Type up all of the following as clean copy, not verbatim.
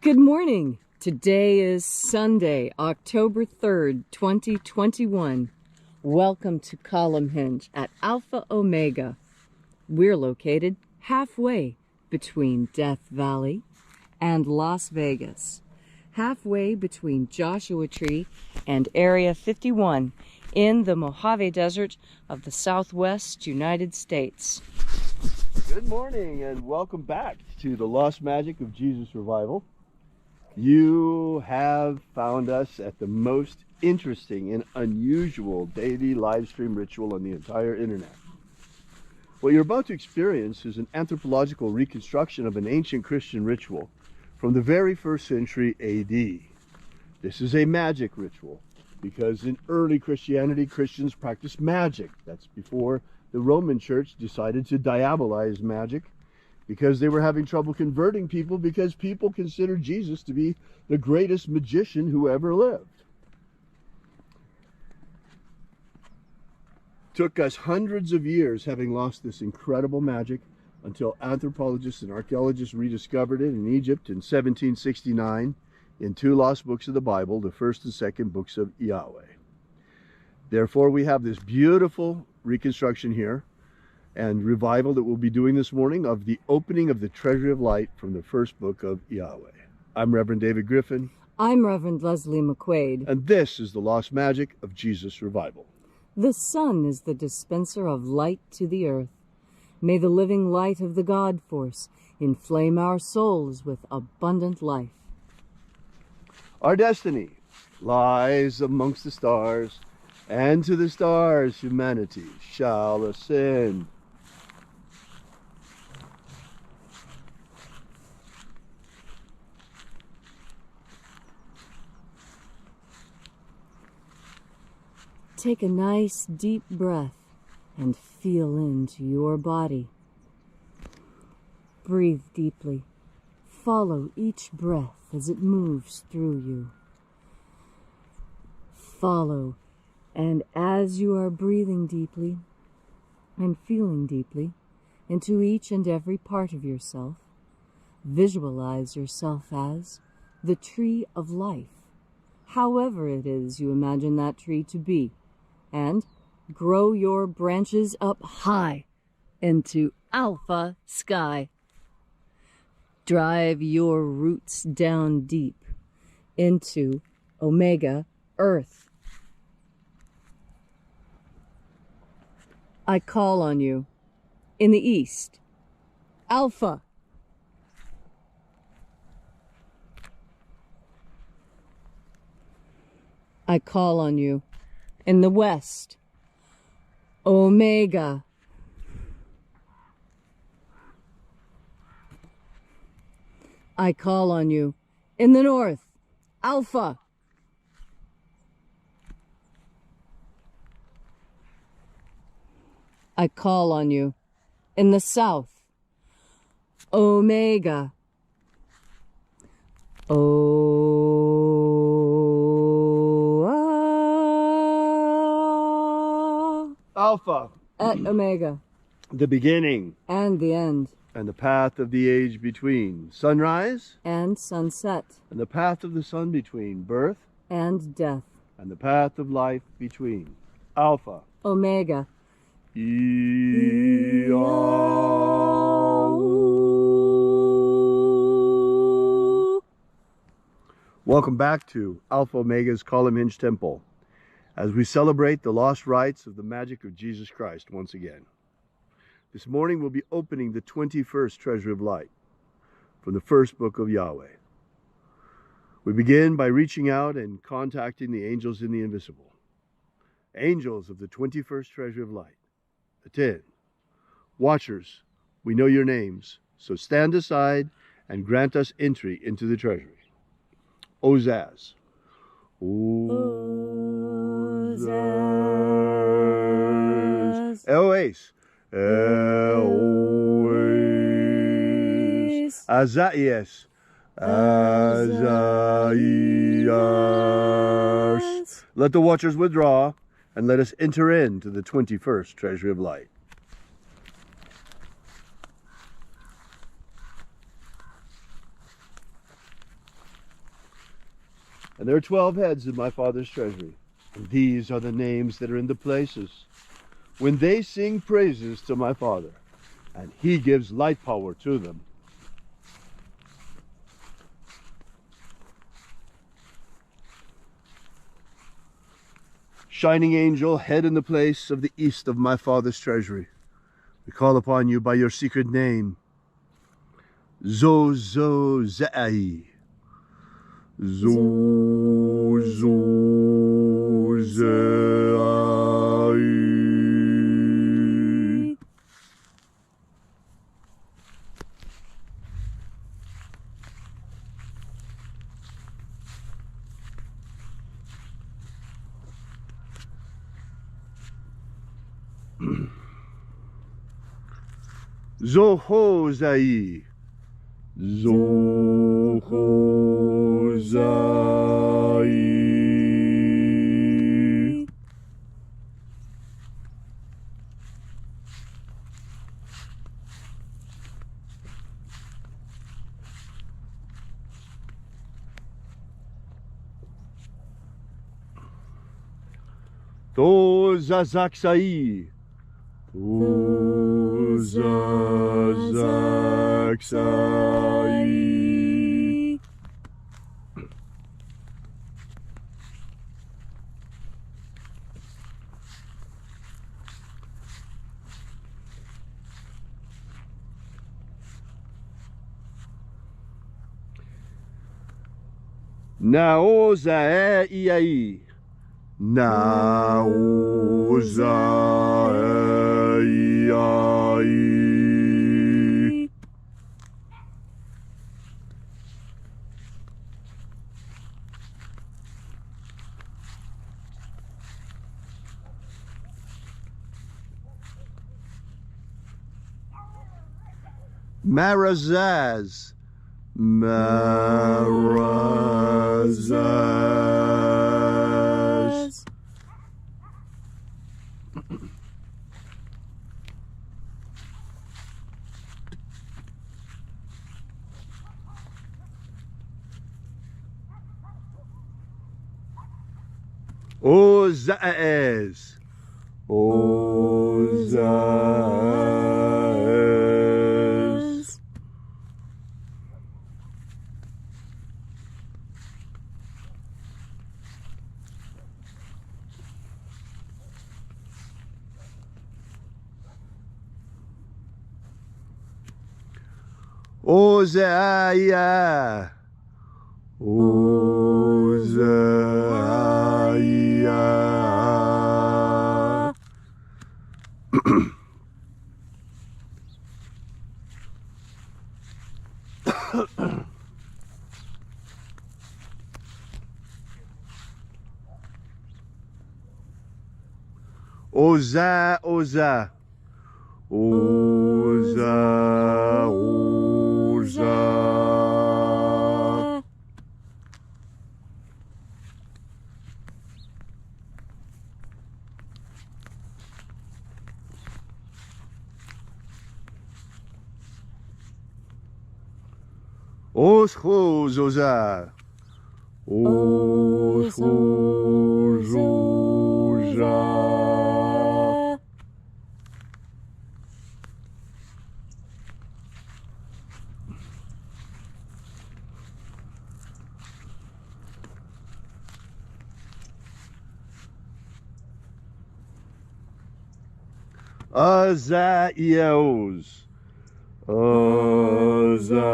Good morning. Today is Sunday, October 3rd, 2021. Welcome to Column Hinge at Alpha Omega. We're located halfway between Death Valley and Las Vegas, halfway between Joshua Tree and Area 51 in the Mojave Desert of the Southwest United States. Good morning and welcome back to the Lost Magic of Jesus Revival. You have found us at the most interesting and unusual daily live stream ritual on the entire internet. What you're about to experience is an anthropological reconstruction of an ancient Christian ritual from the very first century AD. This is a magic ritual because in early Christianity, Christians practiced magic. That's before the Roman Church decided to diabolize magic, because they were having trouble converting people because people considered Jesus to be the greatest magician who ever lived. Took us hundreds of years having lost this incredible magic until anthropologists and archaeologists rediscovered it in Egypt in 1769 in two lost books of the Bible, the first and second books of Yahweh. Therefore, we have this beautiful reconstruction here and revival that we'll be doing this morning of the opening of the Treasury of Light from the first book of Yahweh. I'm Reverend David Griffin. I'm Reverend Leslie McQuade. And this is the Lost Magic of Jesus Revival. The sun is the dispenser of light to the earth. May the living light of the God force inflame our souls with abundant life. Our destiny lies amongst the stars, and to the stars humanity shall ascend. Take a nice deep breath and feel into your body. Breathe deeply. Follow each breath as it moves through you. Follow, and as you are breathing deeply and feeling deeply into each and every part of yourself, visualize yourself as the tree of life, however it is you imagine that tree to be. And grow your branches up high into alpha sky. Drive your roots down deep into omega earth. I call on you in the east, alpha. I call on you in the west, omega. I call on you in the north, alpha. I call on you in the south, omega. Alpha. At omega. The beginning. And the end. And the path of the age between. Sunrise. And sunset. And the path of the sun between. Birth. And death. And the path of life between. Alpha. Omega. Welcome back to Alpha Omega's Column Hinge Temple, as we celebrate the lost rites of the magic of Jesus Christ once again. This morning we'll be opening the 21st Treasury of Light from the first book of Yahweh. We begin by reaching out and contacting the angels in the invisible. Angels of the 21st Treasury of Light. The 10. Watchers, we know your names, so stand aside and grant us entry into the treasury. Ozaz. Ozaz. Eoes. Eoes. Azaias. Azaias. Let the watchers withdraw, and let us enter into the 21st Treasury of Light. And there are 12 heads in my Father's treasury. And these are the names that are in the places when they sing praises to my Father, and he gives light power to them. Shining angel, head in the place of the east of my Father's treasury, we call upon you by your secret name. Zo-zo-zai. Zo-zo-zai. Zoho-zai. Zoho-zai. To-za-zak-sai. To-za-zak-sai. Na-o-za-e-i-ai. Na-o-za-e-i-ai. Marazaz. Marazaz. Ozaez. Ozaez. Ozaia. Ozaia. Oza, oza. Oza, oza. Oshos, oza. Oshos, oza. Azaios. Azaios.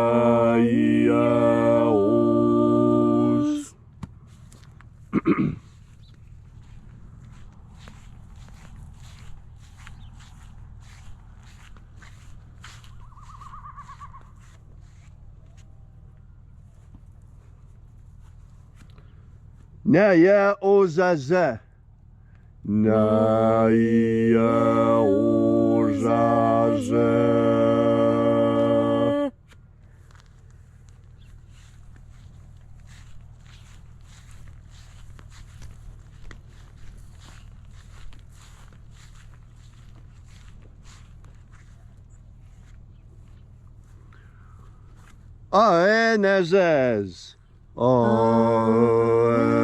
Naya ozaza. Naya ozaza. Aenazaz. Nazas.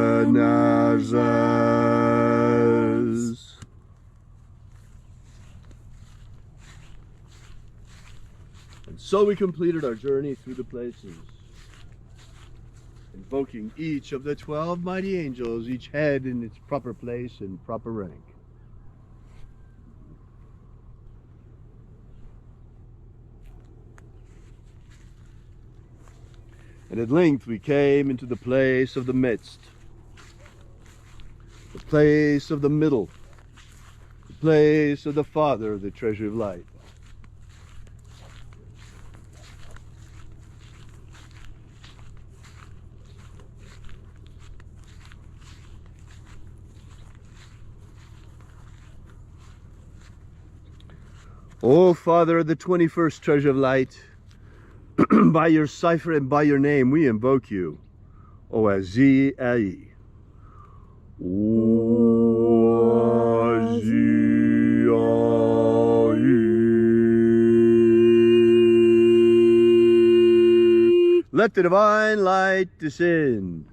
And so we completed our journey through the places, invoking each of the 12 mighty angels, each head in its proper place and proper rank. And at length we came into the place of the midst, the place of the middle, the place of the Father of the treasure of light. O Father of the 21st treasure of light, by your cipher and by your name we invoke you, O IAOE I. Let the divine light descend.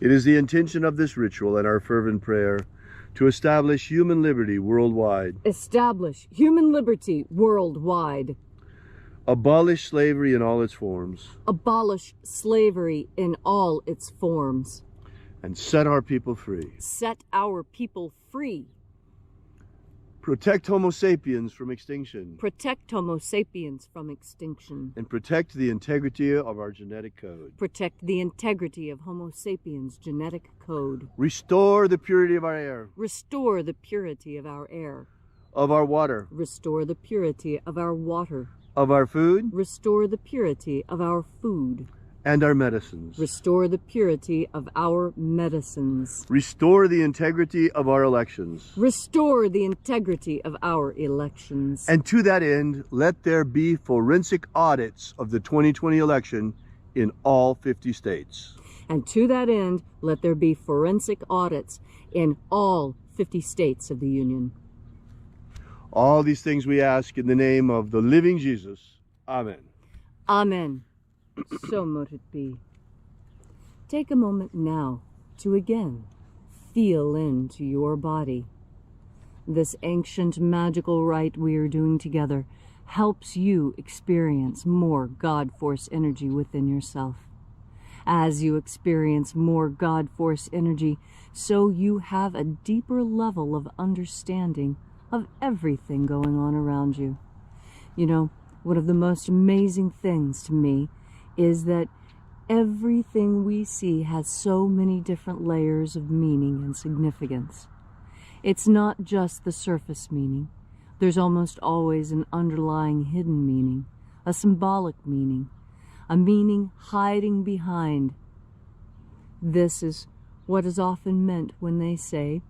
It is the intention of this ritual and our fervent prayer to establish human liberty worldwide. Establish human liberty worldwide. Abolish slavery in all its forms. Abolish slavery in all its forms. And set our people free. Set our people free. Protect Homo sapiens from extinction. Protect Homo sapiens from extinction. And protect the integrity of our genetic code. Protect the integrity of Homo sapiens' genetic code. Restore the purity of our air. Restore the purity of our air. Of our water. Restore the purity of our water. Of our food. Restore the purity of our food. And our medicines. Restore the purity of our medicines. Restore the integrity of our elections. Restore the integrity of our elections. And to that end, let there be forensic audits of the 2020 election in all 50 states. And to that end, let there be forensic audits in all 50 states of the Union. All these things we ask in the name of the living Jesus. Amen. Amen. So mote it be. Take a moment now to again feel into your body. This ancient magical rite we are doing together helps you experience more God Force energy within yourself. As you experience more God Force energy, so you have a deeper level of understanding of everything going on around you. You know, one of the most amazing things to me is that everything we see has so many different layers of meaning and significance. It's not just the surface meaning. There's almost always an underlying hidden meaning, a symbolic meaning, a meaning hiding behind. This is what is often meant when they say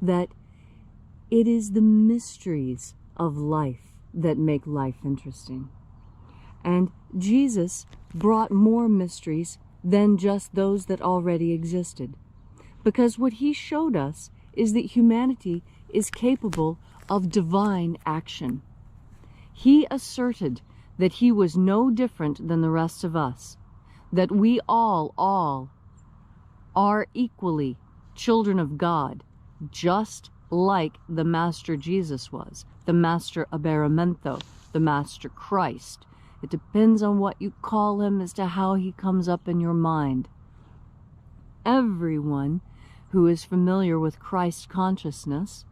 that it is the mysteries of life that make life interesting. And Jesus brought more mysteries than just those that already existed. Because what he showed us is that humanity is capable of divine action. He asserted that he was no different than the rest of us, that we all are equally children of God, just like the Master Jesus was, the Master Aberamento, the Master Christ. It depends on what you call him as to how he comes up in your mind. Everyone who is familiar with Christ consciousness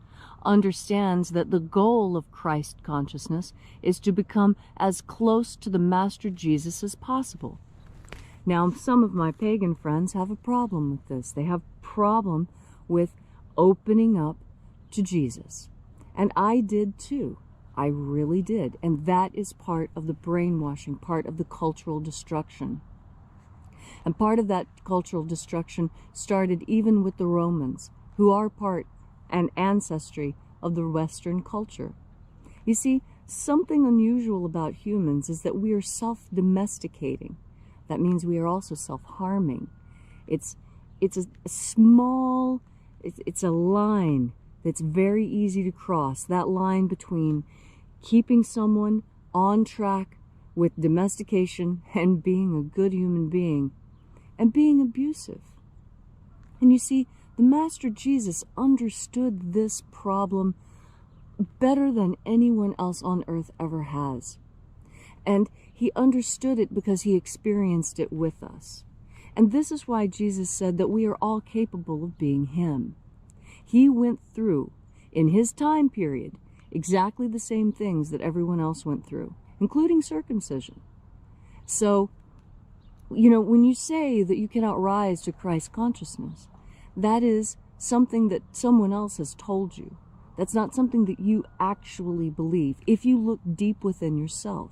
understands that the goal of Christ consciousness is to become as close to the Master Jesus as possible. Now, some of my pagan friends have a problem with this. They have a problem with opening up to Jesus. And I did too. I really did. And that is part of the brainwashing, part of the cultural destruction. And part of that cultural destruction started even with the Romans, who are part and ancestry of the Western culture. You see, something unusual about humans is that we are self-domesticating. That means we are also self-harming. It's a small, it's a line that's very easy to cross, that line between keeping someone on track with domestication and being a good human being and being abusive. And you see, the Master Jesus understood this problem better than anyone else on earth ever has. And he understood it because he experienced it with us. And this is why Jesus said that we are all capable of being him. He went through, in his time period, exactly the same things that everyone else went through, including circumcision. So, you know, when you say that you cannot rise to Christ consciousness, that is something that someone else has told you. That's not something that you actually believe if you look deep within yourself.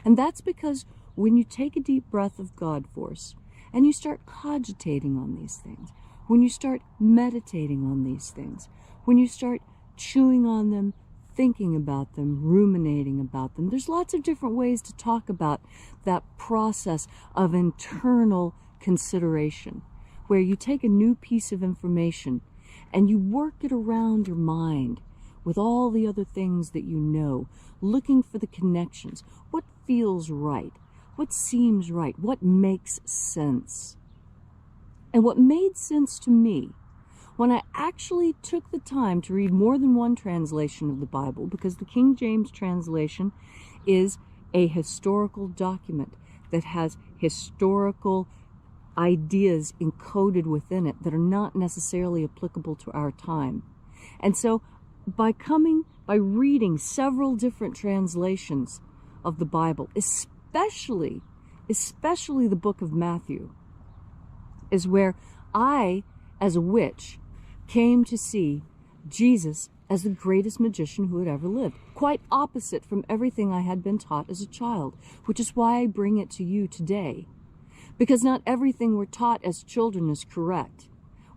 And that's because when you take a deep breath of God force and you start cogitating on these things, when you start meditating on these things, when you start chewing on them, thinking about them, ruminating about them, there's lots of different ways to talk about that process of internal consideration, where you take a new piece of information and you work it around your mind with all the other things that you know, looking for the connections. What feels right? What seems right? What makes sense? And what made sense to me, when I actually took the time to read more than one translation of the Bible, because the King James translation is a historical document that has historical ideas encoded within it that are not necessarily applicable to our time. And so by reading several different translations of the Bible, especially the book of Matthew, is where I, as a witch, came to see Jesus as the greatest magician who had ever lived. Quite opposite from everything I had been taught as a child, which is why I bring it to you today. Because not everything we're taught as children is correct.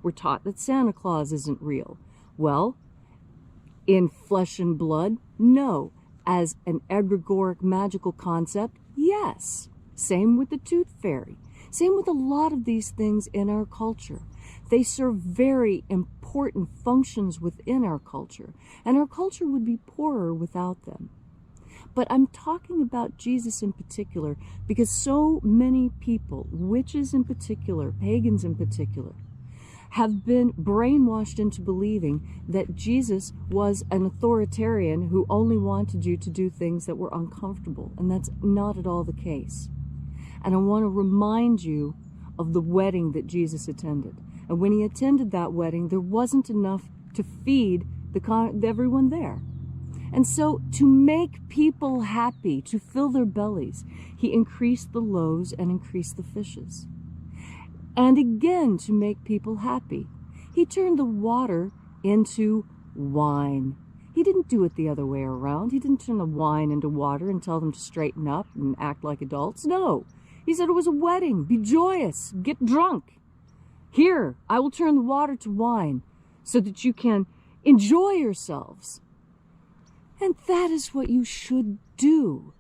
We're taught that Santa Claus isn't real. Well, in flesh and blood, no. As an egregoric magical concept, yes. Same with the tooth fairy. Same with a lot of these things in our culture. They serve very important functions within our culture, and our culture would be poorer without them. But I'm talking about Jesus in particular because so many people, witches in particular, pagans in particular, have been brainwashed into believing that Jesus was an authoritarian who only wanted you to do things that were uncomfortable, and that's not at all the case. And I want to remind you of the wedding that Jesus attended. And when he attended that wedding, there wasn't enough to feed everyone there. And so to make people happy, to fill their bellies, he increased the loaves and increased the fishes. And again, to make people happy, he turned the water into wine. He didn't do it the other way around. He didn't turn the wine into water and tell them to straighten up and act like adults. No, he said it was a wedding. Be joyous, get drunk. Here, I will turn the water to wine so that you can enjoy yourselves. And that is what you should do.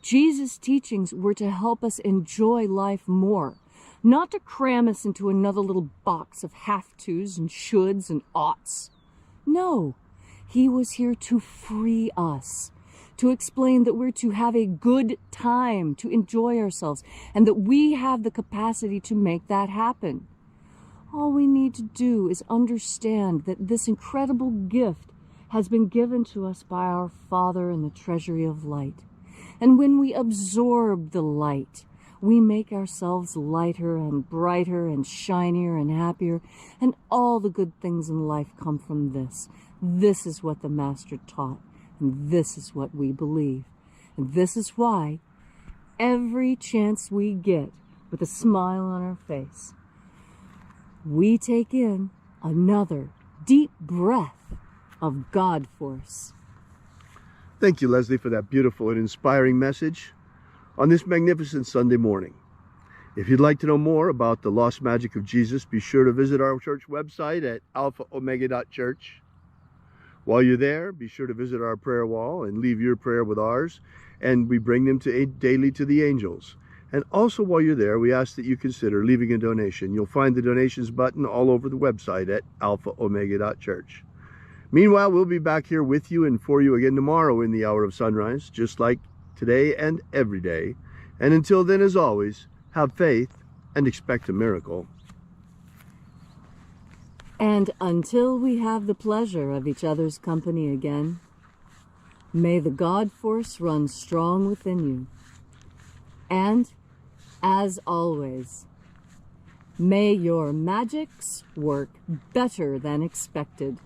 Jesus' teachings were to help us enjoy life more, not to cram us into another little box of have-tos and shoulds and oughts. No, he was here to free us, to explain that we're to have a good time, to enjoy ourselves, and that we have the capacity to make that happen. All we need to do is understand that this incredible gift has been given to us by our Father in the treasury of light. And when we absorb the light, we make ourselves lighter and brighter and shinier and happier, and all the good things in life come from this. This is what the Master taught, and this is what we believe. And this is why every chance we get, with a smile on our face, we take in another deep breath of God force. Thank you, Leslie, for that beautiful and inspiring message on this magnificent Sunday morning. If you'd like to know more about the lost magic of Jesus, be sure to visit our church website at alphaomega.church. While you're there, be sure to visit our prayer wall and leave your prayer with ours, and we bring them daily to the angels. And also, while you're there, we ask that you consider leaving a donation. You'll find the donations button all over the website at alphaomega.church. Meanwhile, we'll be back here with you and for you again tomorrow in the hour of sunrise, just like today and every day. And until then, as always, have faith and expect a miracle. And until we have the pleasure of each other's company again, may the God force run strong within you. And, as always, may your magics work better than expected.